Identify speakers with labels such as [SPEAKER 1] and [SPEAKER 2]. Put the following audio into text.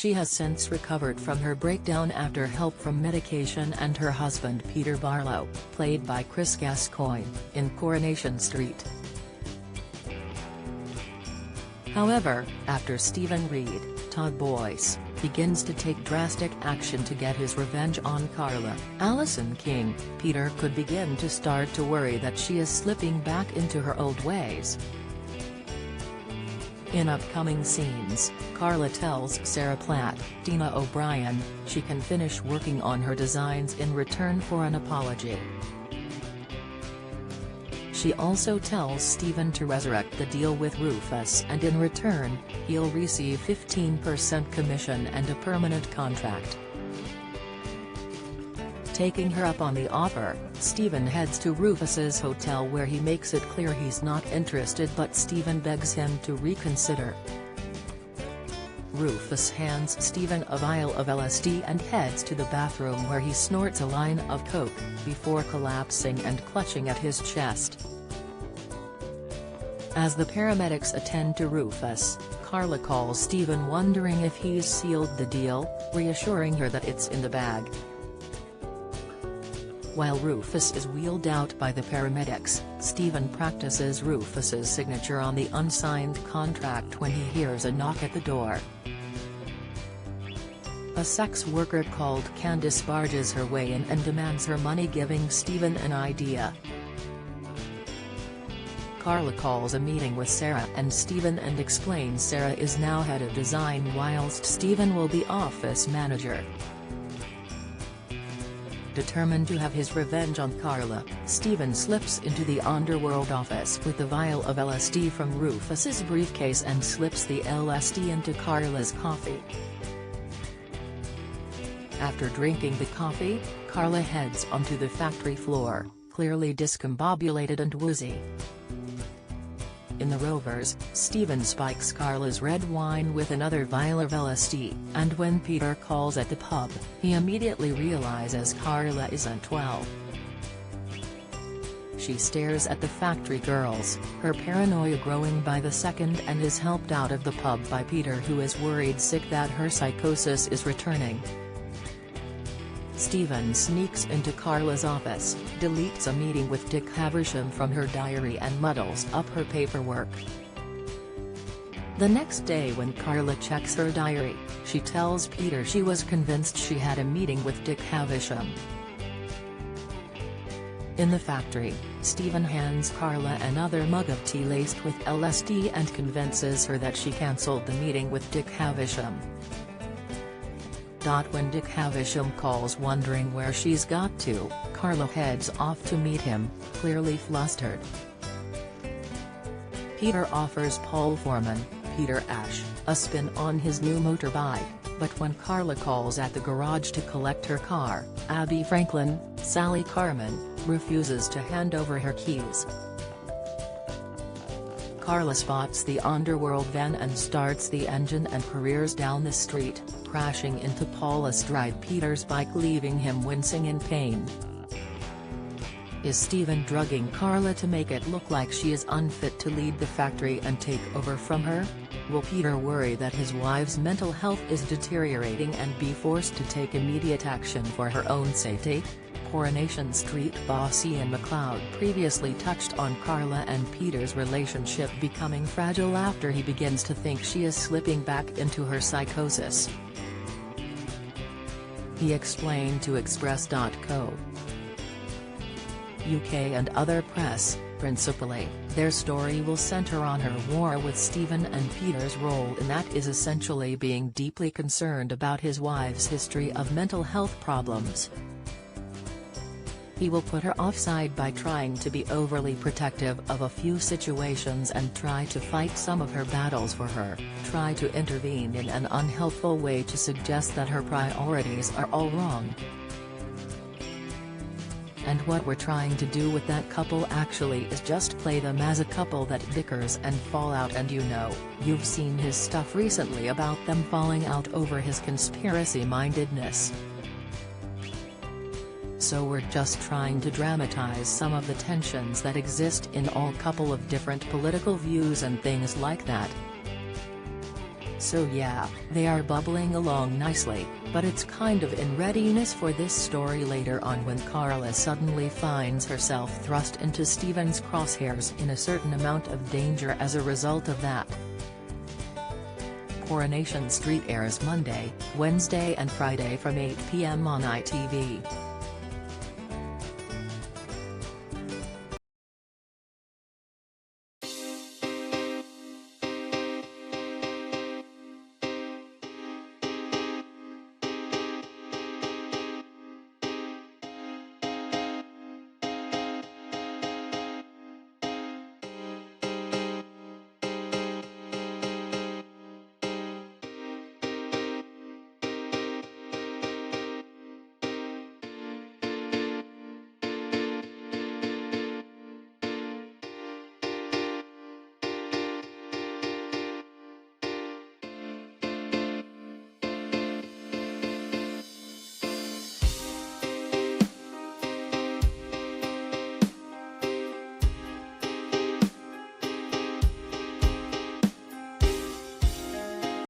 [SPEAKER 1] She has since recovered from her breakdown after help from medication and her husband Peter Barlow, played by Chris Gascoigne, in Coronation Street. However, after Stephen Reed, Todd Boyce, begins to take drastic action to get his revenge on Carla, Alison King, Peter could begin to start to worry that she is slipping back into her old ways. In upcoming scenes, Carla tells Sarah Platt, Dina O'Brien, she can finish working on her designs in return for an apology. She also tells Stephen to resurrect the deal with Rufus and in return, he'll receive 15% commission and a permanent contract. Taking her up on the offer, Stephen heads to Rufus's hotel where he makes it clear he's not interested, but Stephen begs him to reconsider. Rufus hands Stephen a vial of LSD and heads to the bathroom where he snorts a line of coke, before collapsing and clutching at his chest. As the paramedics attend to Rufus, Carla calls Stephen wondering if he's sealed the deal, reassuring her that it's in the bag. While Rufus is wheeled out by the paramedics, Stephen practices Rufus's signature on the unsigned contract when he hears a knock at the door. A sex worker called Candice barges her way in and demands her money, giving Stephen an idea. Carla calls a meeting with Sarah and Stephen and explains Sarah is now head of design whilst Stephen will be office manager. Determined to have his revenge on Carla, Stephen slips into the underworld office with the vial of LSD from Rufus's briefcase and slips the LSD into Carla's coffee. After drinking the coffee, Carla heads onto the factory floor, clearly discombobulated and woozy. In the Rovers, Stephen spikes Carla's red wine with another vial of LSD, and when Peter calls at the pub, he immediately realizes Carla isn't well. She stares at the factory girls, her paranoia growing by the second, and is helped out of the pub by Peter, who is worried sick that her psychosis is returning. Stephen sneaks into Carla's office, deletes a meeting with Dick Havisham from her diary and muddles up her paperwork. The next day when Carla checks her diary, she tells Peter she was convinced she had a meeting with Dick Havisham. In the factory, Stephen hands Carla another mug of tea laced with LSD and convinces her that she cancelled the meeting with Dick Havisham. When Dick Havisham calls wondering where she's got to, Carla heads off to meet him, clearly flustered. Peter offers Paul Foreman, Peter Ash, a spin on his new motorbike, but when Carla calls at the garage to collect her car, Abby Franklin, Sally Carmen, refuses to hand over her keys. Carla spots the underworld van and starts the engine and careers down the street, crashing into Paul astride Peter's bike, leaving him wincing in pain. Is Stephen drugging Carla to make it look like she is unfit to lead the factory and take over from her? Will Peter worry that his wife's mental health is deteriorating and be forced to take immediate action for her own safety? Coronation Street boss Ian McLeod previously touched on Carla and Peter's relationship becoming fragile after he begins to think she is slipping back into her psychosis. He explained to Express.co. UK and other press, principally, their story will center on her war with Stephen and Peter's role in that is essentially being deeply concerned about his wife's history of mental health problems. He will put her offside by trying to be overly protective of a few situations and try to fight some of her battles for her, try to intervene in an unhelpful way to suggest that her priorities are all wrong. And what we're trying to do with that couple actually is just play them as a couple that bickers and fall out, and you've seen his stuff recently about them falling out over his conspiracy-mindedness. So we're just trying to dramatize some of the tensions that exist in all couple of different political views and things like that. So yeah, they are bubbling along nicely, but it's kind of in readiness for this story later on when Carla suddenly finds herself thrust into Steven's crosshairs in a certain amount of danger as a result of that. Coronation Street airs Monday, Wednesday and Friday from 8 p.m. on ITV.